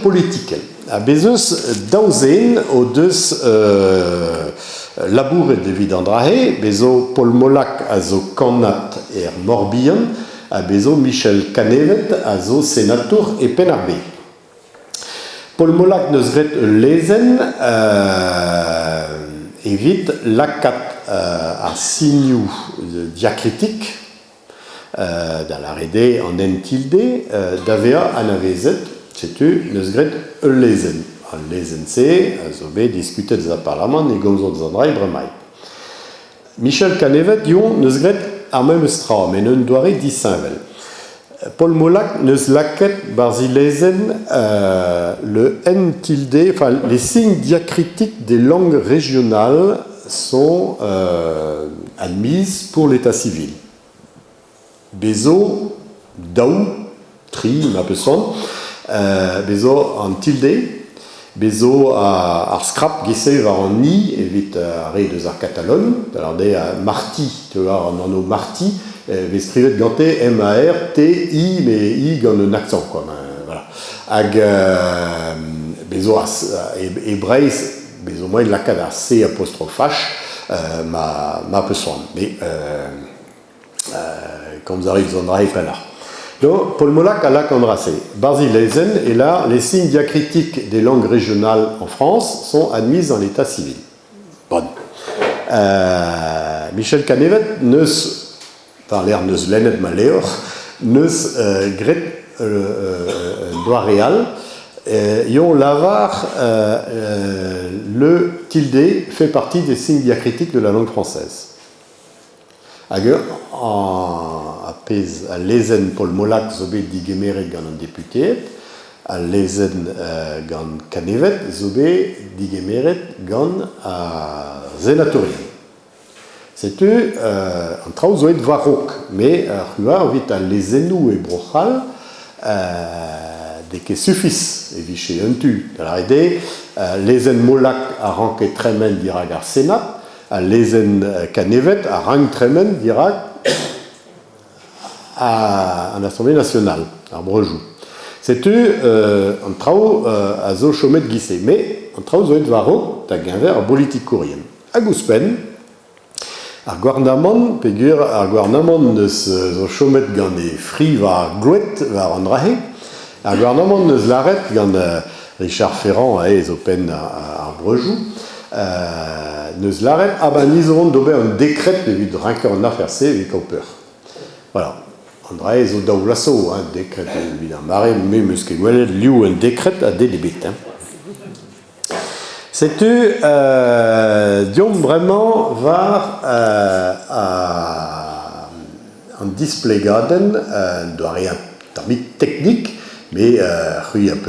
politique. A bezos dauzen o deus labouret evit an drahe, bezo Paul Molac a zo kannat Morbihan, a bezo Michel Canevet a zo senator e Penarbe. Paul Molac neus gret lezen evit lakat ar signoù diacritik da la rede an entilde d'avea anavezet, setu neus gret lezen. An lezen se, a zo bet diskutet za parlament e gomzot zan dra bremai. Michel Canevet yon neus gret ar mem eus men un doare disinvel. Paul Molac neus laket barzi lezen le N tilde, enfin les signes diacritiques des langues régionales sont admises pour l'état civil. Bezo, daou, tri, ma peu son, bezo en tilde, bezo ar scrap gese var an ni, evit re deus ar katalon, alors de marti, te war an anno marti, ve skrivet gante M-A-R-T-I, mais I gant un accent, quoi. Voilà. Hag bezo ebreiz, bezo moen lakad ar C apostrophe H, ma peu son. Mais, comme vous arrivez, vous en avez pas là. Donc, Paul Molac a là qu'embrassé. Barzi lezen, et là, les signes diacritiques des langues régionales en France sont admis dans l'état civil. Bon. Michel Canevet neus, par l'air neus lenet maléor, neus gret doigt réal, yon lavar le tilde fait partie des signes diacritiques de la langue française. Hag a lezen Paul Molac zo bet digemeret gant an deputet, a lezen gant Canevet zo bet digemeret gant a senatorien. Setu an traoù zo et varok, me ar vit a lezenou e brochal de ket suffis eviche un tu. Da la rede, lezen Molac a ranket tremen dirag ar senat, a lezen Canevet a rank tremen dirag à l'Assemblée nationale, à Brejou. C'est un traou à zo chomet gissé, mais un traou zo et varo, ta genver à politique courrienne. À Gouspen, à Guarnamon, pegur à Guarnamon de zo chomet gant e fri va glouet va randrahe, à Guarnamon de l'arrêt gant Richard Ferrand a ez open à Brejou, neus l'arrêt, ah ben nizoron d'ober un décret de vid ranker en affaire C avec Cooper. Voilà. André zo daou lasso, décret évidemment. Maré, mais musque gwelet liou un décret à délibet. C'est-tu, diom vraiment var en display garden, doit rien, technique, mais rue un peu